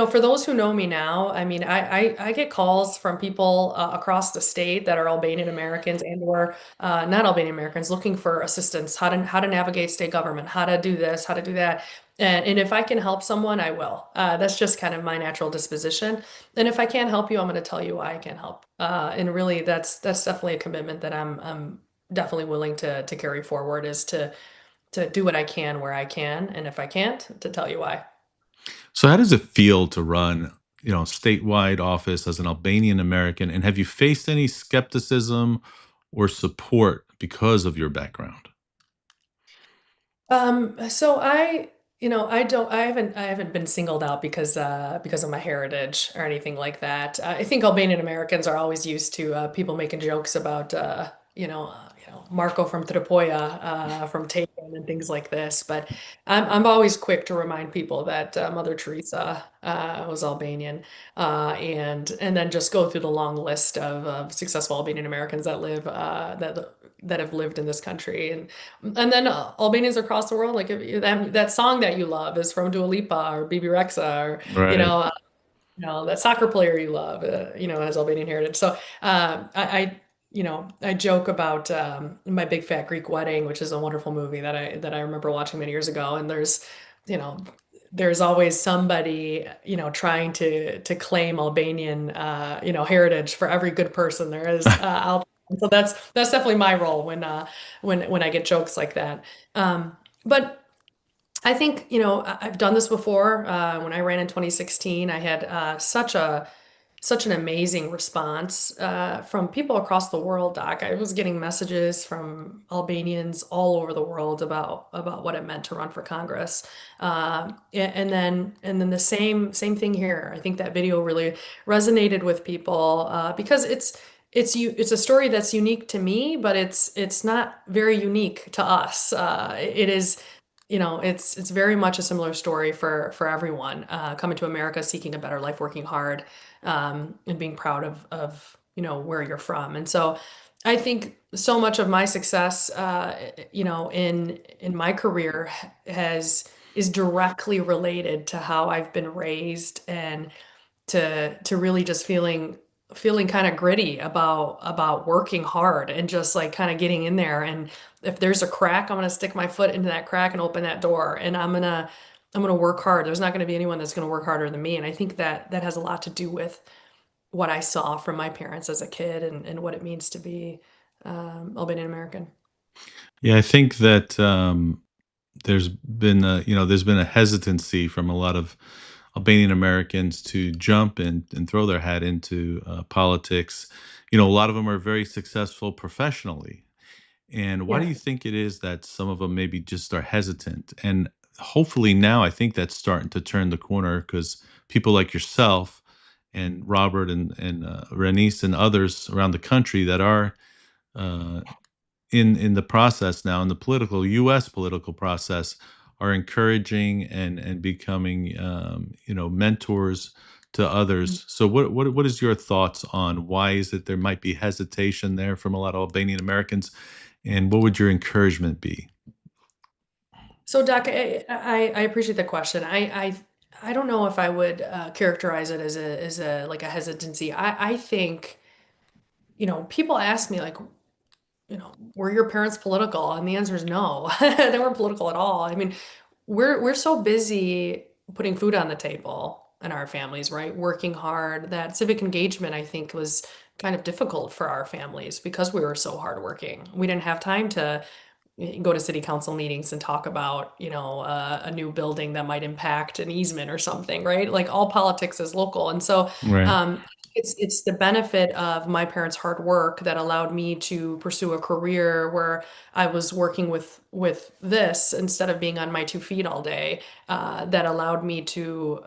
for those who know me now, I mean, I get calls from people across the state that are Albanian Americans and/or not Albanian Americans looking for assistance, how to navigate state government, how to do this, how to do that. And if I can help someone, I will. That's just kind of my natural disposition. And if I can't help you, I'm going to tell you why I can't help. And really, that's definitely a commitment that I'm definitely willing to carry forward, is to do what I can where I can, and if I can't, to tell you why. So, how does it feel to run, statewide office as an Albanian American? And have you faced any skepticism or support because of your background? So I haven't been singled out because of my heritage or anything like that. I think Albanian Americans are always used to people making jokes about Marco from Tripoja, from Taken and things like this. But I'm always quick to remind people that Mother Teresa was Albanian, and then just go through the long list of successful Albanian Americans that have lived in this country, and then Albanians across the world. Like if that song that you love is from Dua Lipa or Bibi Rexha, or Right. that soccer player you love, has Albanian heritage. So I joke about My Big Fat Greek Wedding, which is a wonderful movie that I remember watching many years ago. And you know, there's always somebody, trying to claim Albanian, heritage for every good person there is out. And so that's definitely my role when I get jokes like that. But I think, I've done this before. When I ran in 2016, I had such an amazing response from people across the world, Doc. I was getting messages from Albanians all over the world about what it meant to run for Congress. And then the same thing here. I think that video really resonated with people because it's a story that's unique to me, but it's not very unique to us. It is, it's very much a similar story for everyone coming to America, seeking a better life, working hard, and being proud of where you're from. And so I think so much of my success, in my career is directly related to how I've been raised, and to really just feeling kind of gritty about working hard and just like kind of getting in there. And if there's a crack, I'm going to stick my foot into that crack and open that door, and I'm going to work hard. There's not going to be anyone that's going to work harder than me. And I think that has a lot to do with what I saw from my parents as a kid, and what it means to be Albanian American. Yeah, I think that there's been a hesitancy from a lot of Albanian Americans to jump and throw their hat into politics. A lot of them are very successful professionally. And why do Yeah. you think it is that some of them maybe just are hesitant? And hopefully now I think that's starting to turn the corner because people like yourself and Robert and Renice and others around the country that are uh, in the process now in the political U.S. political process are encouraging and becoming mentors to others. So what is your thoughts on why is it there might be hesitation there from a lot of Albanian Americans, and what would your encouragement be? So, Doc, I appreciate the question. I don't know if I would characterize it as a like a hesitancy. I think, people ask me like, were your parents political? And the answer is no. They weren't political at all. I mean, we're so busy putting food on the table in our families, right? Working hard. That civic engagement, I think, was kind of difficult for our families because we were so hardworking. We didn't have time to go to city council meetings and talk about, a new building that might impact an easement or something, right? Like all politics is local. And so Right. um, it's the benefit of my parents' hard work that allowed me to pursue a career where I was working with this instead of being on my 2 feet all day. That allowed me to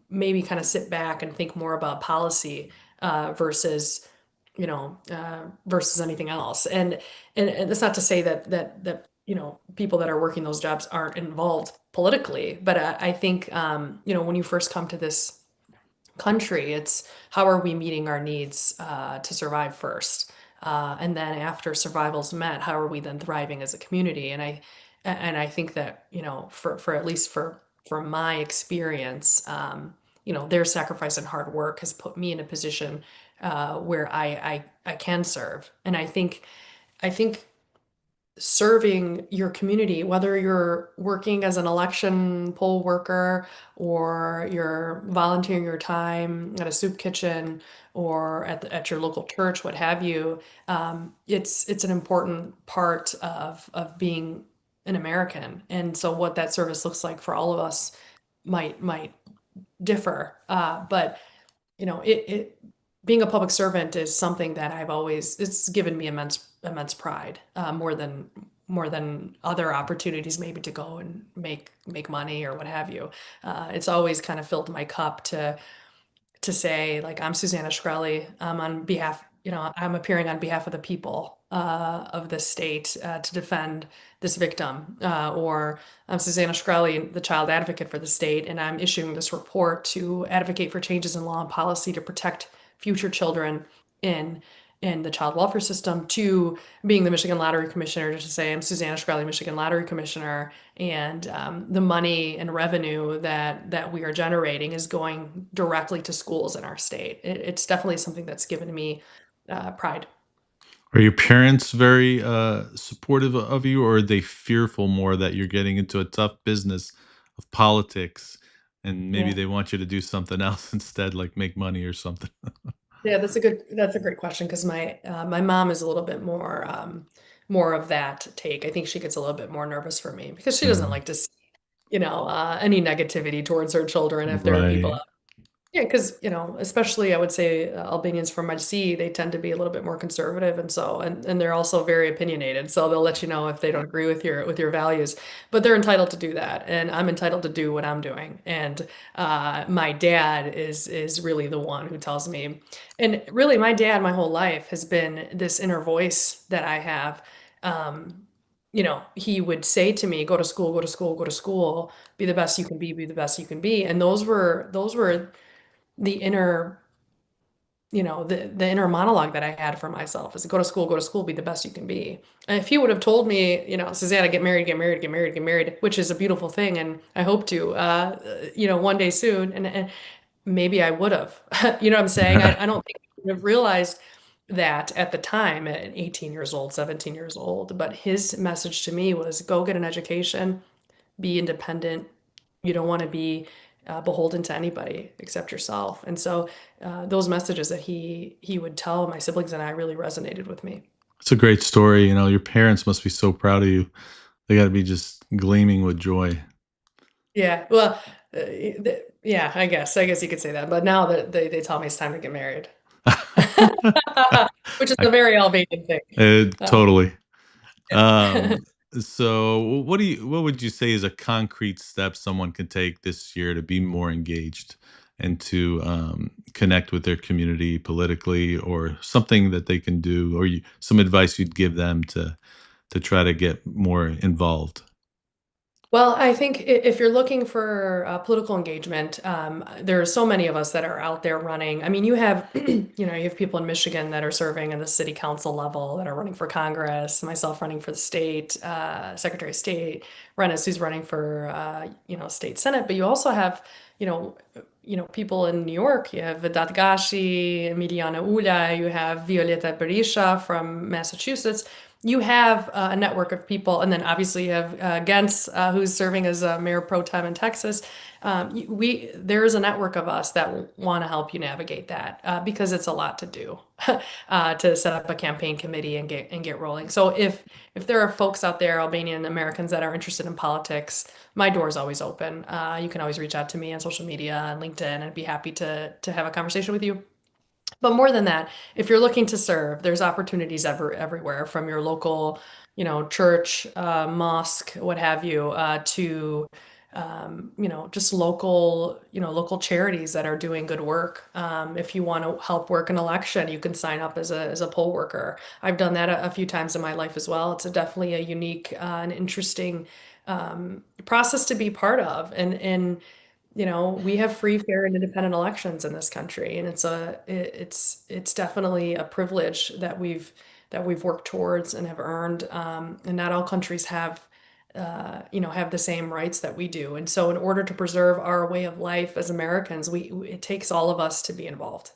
maybe kind of sit back and think more about policy versus versus anything else. And that's not to say that people that are working those jobs aren't involved politically, but I think when you first come to this country, it's how are we meeting our needs to survive first, and then after survival's met, how are we then thriving as a community? And I think that for at least for my experience, their sacrifice and hard work has put me in a position where I can serve. And I think serving your community, whether you're working as an election poll worker or you're volunteering your time at a soup kitchen or at your local church, what have you, it's an important part of being an American. And so what that service looks like for all of us might differ. But it being a public servant is something that it's given me immense pride, more than other opportunities maybe to go and make money or what have you. It's always kind of filled my cup to say, like, I'm Suzanna Shkreli. I'm appearing on behalf of the people of this state to defend this victim. Or I'm Suzanna Shkreli, the child advocate for the state, and I'm issuing this report to advocate for changes in law and policy to protect future children in in the child welfare system, to being the Michigan Lottery Commissioner, just to say I'm Suzanna Shkreli, Michigan Lottery Commissioner, and the money and revenue that we are generating is going directly to schools in our state. It's definitely something that's given me pride. Are your parents very supportive of you, or are they fearful more that you're getting into a tough business of politics and maybe Yeah. they want you to do something else instead, like make money or something? Yeah, that's a great question because my mom is a little bit more of that take. I think she gets a little bit more nervous for me because she doesn't Mm, like to see, any negativity towards her children if there are people. right. Yeah, because, especially I would say Albanians from IC, they tend to be a little bit more conservative, and so and they're also very opinionated. So they'll let you know if they don't agree with your values, but they're entitled to do that, and I'm entitled to do what I'm doing. And my dad is really the one who tells me, and really my dad my whole life has been this inner voice that I have. He would say to me, "Go to school, go to school, go to school, be the best you can be the best you can be," and those were the inner the inner monologue that I had for myself is go to school, be the best you can be. And if he would have told me, Susanna, get married, get married, get married, get married, which is a beautiful thing, and I hope to, one day soon, and maybe I would have. You know what I'm saying? I don't think I would have realized that at the time at 18 years old, 17 years old. But his message to me was go get an education, be independent. You don't want to be beholden to anybody except yourself. And so those messages that he would tell my siblings and I really resonated with me. It's a great story. Your parents must be so proud of you. They got to be just gleaming with joy. Yeah, well, yeah, I guess you could say that, but now that they tell me it's time to get married. Which is a very Albanian thing. Totally. Yeah. Um, so what would you say is a concrete step someone can take this year to be more engaged and to connect with their community politically, or something that they can do, or some advice you'd give them to try to get more involved? Well, I think if you're looking for political engagement, there are so many of us that are out there running. I mean, you have, you have people in Michigan that are serving in the city council level that are running for Congress. Myself running for the state Secretary of State. Rennis, who's running for, state senate. But you also have, you know, people in New York. You have Vedat Gashi, Emiliana Ula. You have Violeta Berisha from Massachusetts. You have a network of people, and then obviously you have Gentz, who's serving as mayor pro tem in Texas. There is a network of us that want to help you navigate that because it's a lot to do to set up a campaign committee and get rolling. So if there are folks out there, Albanian Americans that are interested in politics, my door is always open. You can always reach out to me on social media and LinkedIn, and I'd be happy to have a conversation with you. But more than that, if you're looking to serve, there's opportunities everywhere from your local, church, mosque, what have you, to, just local charities that are doing good work. If you want to help work an election, you can sign up as a poll worker. I've done that a few times in my life as well. It's definitely a unique and interesting process to be part of. And we have free, fair, and independent elections in this country, and it's definitely a privilege that we've worked towards and have earned. And not all countries have the same rights that we do. And so, in order to preserve our way of life as Americans, it takes all of us to be involved.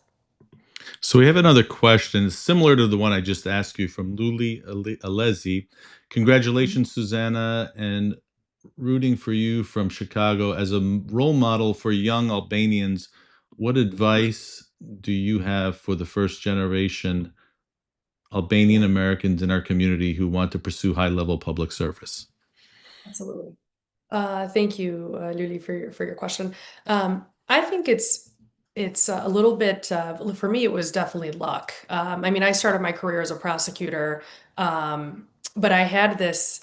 So we have another question similar to the one I just asked you from Luli Alezi. Congratulations, Susanna, and rooting for you from Chicago as a role model for young Albanians. What advice do you have for the first generation Albanian Yeah, Americans in our community who want to pursue high level public service? absolutely. Thank you, Luli, for your question. I think it's a little bit for me. It was definitely luck. I mean, I started my career as a prosecutor, but I had this.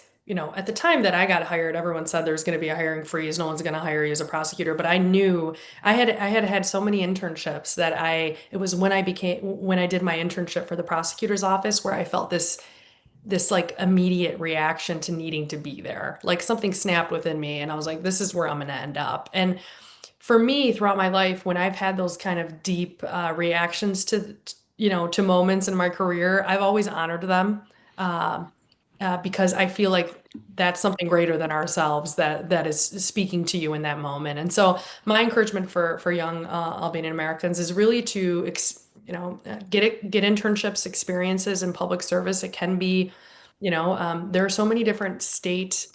At the time that I got hired, everyone said there's going to be a hiring freeze. No one's going to hire you as a prosecutor. But I knew I had so many internships that it was when I did my internship for the prosecutor's office where I felt this like immediate reaction to needing to be there. Like something snapped within me and I was like, this is where I'm going to end up. And for me, throughout my life, when I've had those kind of deep reactions to moments in my career, I've always honored them. Um, because I feel like that's something greater than ourselves that is speaking to you in that moment. And so my encouragement for young Albanian Americans is really to get internships, experiences in public service. It can be, there are so many different state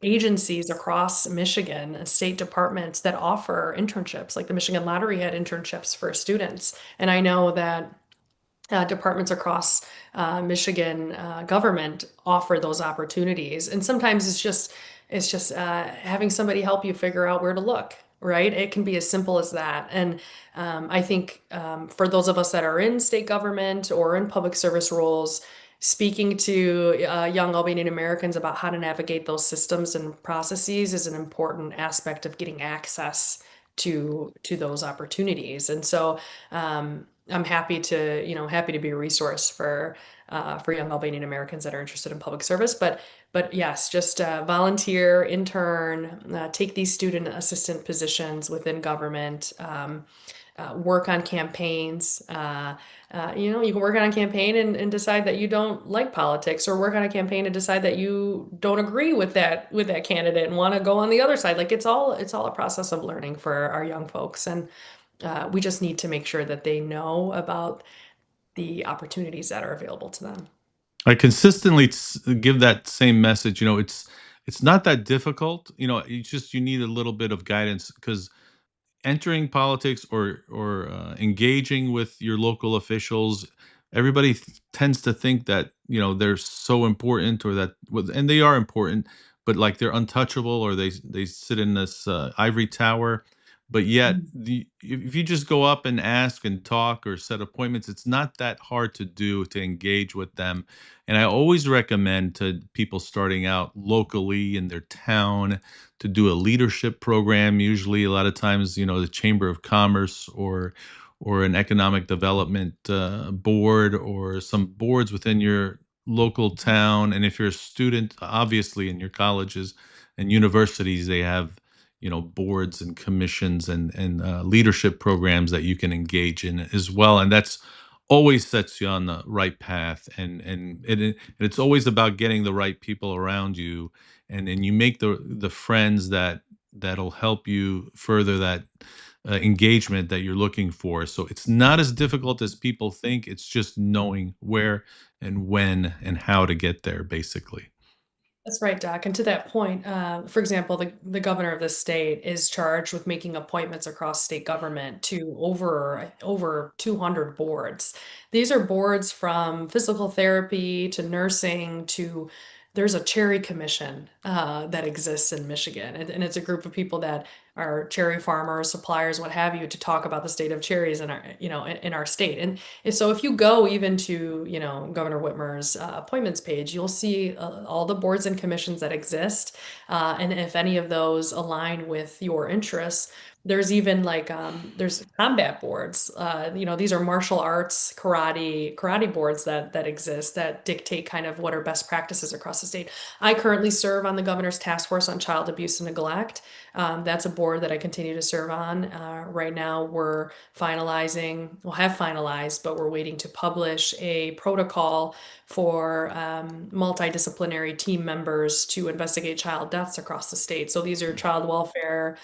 agencies across Michigan, state departments that offer internships. Like the Michigan Lottery had internships for students, and I know that departments across Michigan government offer those opportunities. And sometimes it's just having somebody help you figure out where to look. Right? It can be as simple as that. And I think for those of us that are in state government or in public service roles, speaking to young Albanian Americans about how to navigate those systems and processes is an important aspect of getting access to those opportunities. And so I'm happy to be a resource for young Albanian Americans that are interested in public service. But yes, just volunteer, intern, take these student assistant positions within government, work on campaigns. You can work on a campaign and decide that you don't like politics, or work on a campaign and decide that you don't agree with that candidate and want to go on the other side. Like it's all a process of learning for our young folks, and we just need to make sure that they know about the opportunities that are available to them. I consistently give that same message. It's not that difficult. You need a little bit of guidance, because entering politics or engaging with your local officials, everybody tends to think that they're so important, or that, and they are important, but like they're untouchable, or they sit in this ivory tower. But yet, if you just go up and ask and talk or set appointments, it's not that hard to do to engage with them. And I always recommend to people starting out locally in their town to do a leadership program. Usually, a lot of times, the Chamber of Commerce or an economic development board, or some boards within your local town. And if you're a student, obviously in your colleges and universities, they have boards and commissions and leadership programs that you can engage in as well. And that's always sets you on the right path. And it's always about getting the right people around you, and then you make the friends that'll help you further that engagement that you're looking for. So it's not as difficult as people think. It's just knowing where and when and how to get there, basically. That's right, Doc. And to that point, for example, the governor of the state is charged with making appointments across state government to over 200 boards. These are boards from physical therapy to nursing to there's a cherry commission that exists in Michigan, and it's a group of people that are cherry farmers, suppliers, what have you, to talk about the state of cherries in our, in our state. And so if you go even to, Governor Whitmer's appointments page, you'll see all the boards and commissions that exist. And if any of those align with your interests, there's even like there's combat boards. These are martial arts, karate boards that exist that dictate kind of what are best practices across the state. I currently serve on the governor's task force on child abuse and neglect. That's a board that I continue to serve on. Right now, we're have finalized, but we're waiting to publish a protocol for multidisciplinary team members to investigate child deaths across the state. So these are child welfare,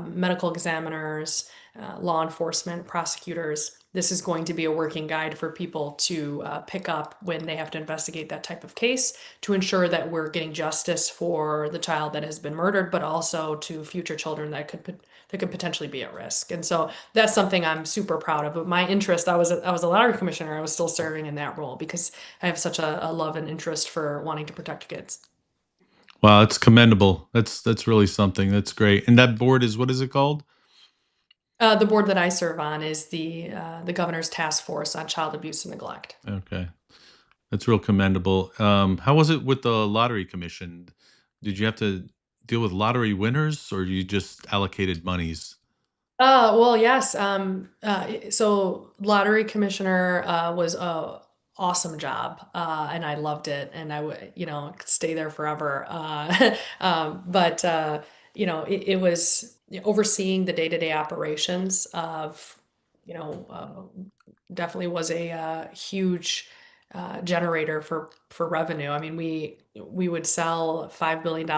medical examiners, law enforcement, prosecutors. This is going to be a working guide for people to pick up when they have to investigate that type of case to ensure that we're getting justice for the child that has been murdered, but also to future children that could potentially be at risk. And so that's something I'm super proud of. But my interest, I was a lottery commissioner. I was still serving in that role because I have such a love and interest for wanting to protect kids. Wow, it's commendable. That's really something. That's great. And that board is, what is it called? The board that I serve on is the governor's task force on child abuse and neglect. Okay. That's real commendable. How was it with the lottery commission? Did you have to deal with lottery winners, or you just allocated monies? Well, yes. So lottery commissioner was a awesome job, and I loved it, and I would, could stay there forever. But it was overseeing the day-to-day operations of, definitely was a huge generator for revenue. I mean, we would sell $5 billion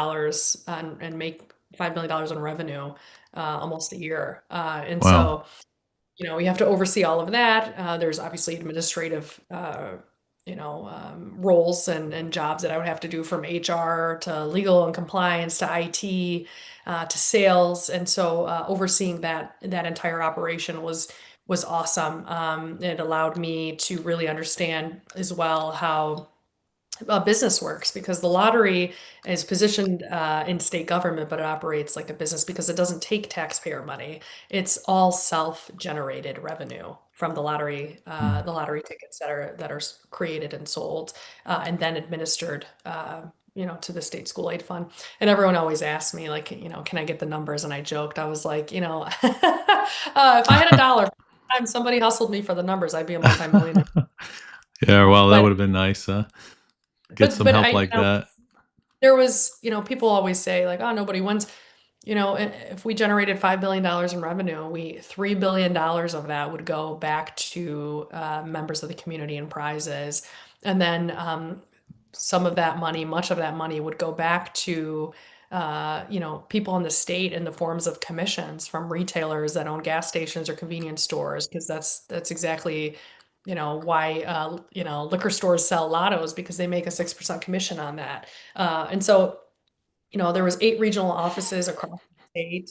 and make $5 billion in revenue almost a year. And Wow. so, we have to oversee all of that. There's obviously administrative, roles and jobs that I would have to do, from HR to legal and compliance to IT to sales. And so overseeing that entire operation was awesome. It allowed me to really understand as well how business works, because the lottery is positioned in state government, but it operates like a business because it doesn't take taxpayer money. It's all self-generated revenue from Hmm. the lottery tickets that are created and sold, and then administered, to the state school aid fund. And everyone always asks me, like, can I get the numbers? And I joked, I was like, if I had a dollar time somebody hustled me for the numbers, I'd be a multimillionaire. Yeah, well, that But would have been nice, huh? Get but some but help I, like that. there was, people always say like, oh, nobody wins. If we generated $5 billion in revenue, $3 billion of that would go back to members of the community and prizes. And then some of that money, much of that money would go back to, people in the state in the forms of commissions from retailers that own gas stations or convenience stores, because that's exactly, why, liquor stores sell lottos, because they make a 6% commission on that. And so, there was 8 regional offices across the state.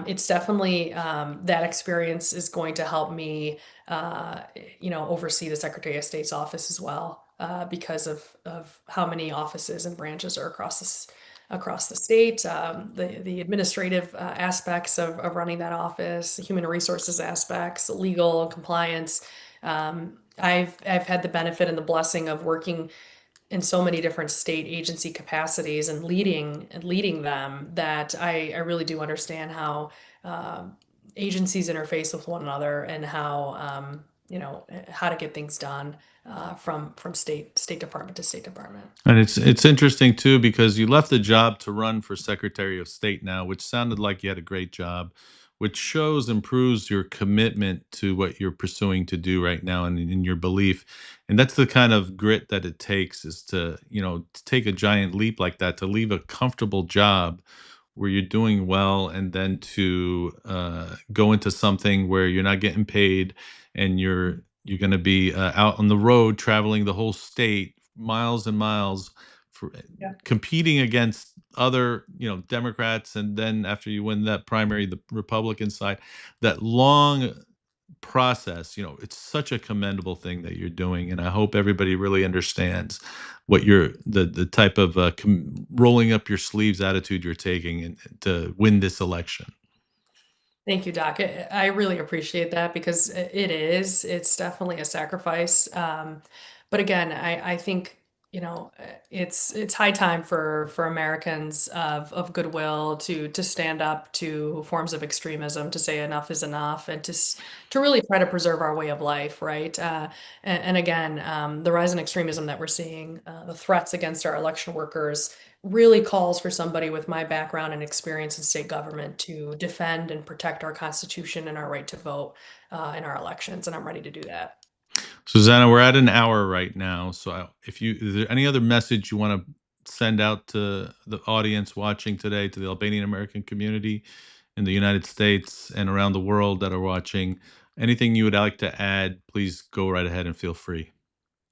It's definitely that experience is going to help me, oversee the Secretary of State's office as well, because of how many offices and branches are across across the state, the administrative aspects of running that office, the human resources aspects, legal compliance. I've had the benefit and the blessing of working in so many different state agency capacities and leading them that I really do understand how agencies interface with one another and how how to get things done from state department to state department. And it's interesting too because you left the job to run for Secretary of State now, which sounded like you had a great job, which shows and proves your commitment to what you're pursuing to do right now and in your belief. And that's the kind of grit that it takes is to take a giant leap like that, to leave a comfortable job where you're doing well and then to go into something where you're not getting paid and you're going to be out on the road traveling the whole state miles and miles for Yeah. competing against other Democrats, and then after you win that primary, the Republican side, that long process, it's such a commendable thing that you're doing, and I hope everybody really understands what the type of rolling up your sleeves attitude you're taking and to win this election. Thank you, Doc. I really appreciate that because it's definitely a sacrifice. But again, I think, it's high time for Americans of goodwill to stand up to forms of extremism, to say enough is enough, and to really try to preserve our way of life, right? And again, the rise in extremism that we're seeing, the threats against our election workers really calls for somebody with my background and experience in state government to defend and protect our Constitution and our right to vote in our elections, and I'm ready to do that. Susanna, we're at an hour right now, so is there any other message you want to send out to the audience watching today, to the Albanian American community in the United States and around the world that are watching? Anything you would like to add, please go right ahead and feel free.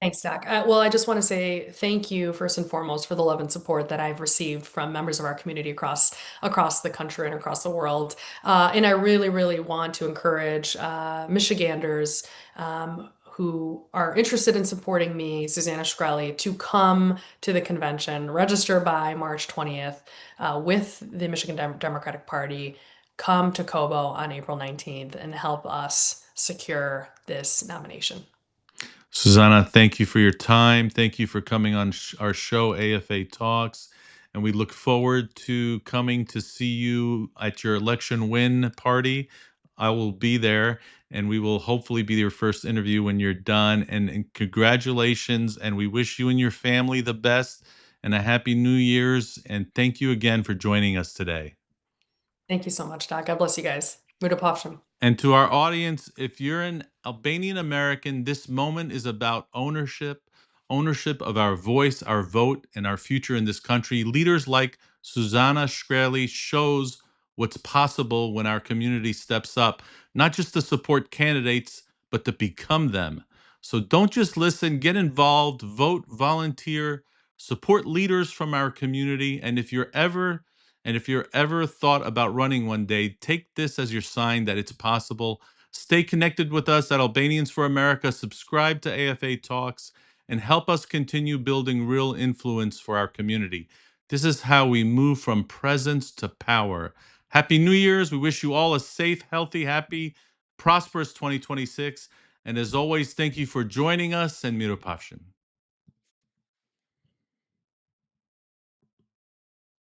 Thanks, Doc. Well, I just want to say thank you first and foremost for the love and support that I've received from members of our community across the country and across the world. And I really, really want to encourage Michiganders who are interested in supporting me, Suzanna Shkreli, to come to the convention, register by March 20th with the Michigan Democratic Party. Come to Kobo on April 19th and help us secure this nomination. Susanna, thank you for your time. Thank you for coming on our show, AFA Talks. And we look forward to coming to see you at your election win party. I will be there, and we will hopefully be your first interview when you're done. And congratulations, and we wish you and your family the best and a happy New Year's. And thank you again for joining us today. Thank you so much, Doc. God bless you guys. Buddha Pavsham. And to our audience, if you're an Albanian American, this moment is about ownership of our voice, our vote, and our future in this country. Leaders like Suzanna Shkreli shows what's possible when our community steps up, not just to support candidates, but to become them. So don't just listen, get involved, vote, volunteer, support leaders from our community. And if you're ever thought about running one day, take this as your sign that it's possible. Stay connected with us at Albanians for America. Subscribe to AFA Talks and help us continue building real influence for our community. This is how we move from presence to power. Happy New Year's. We wish you all a safe, healthy, happy, prosperous 2026. And as always, thank you for joining us, and Miro Pavshin.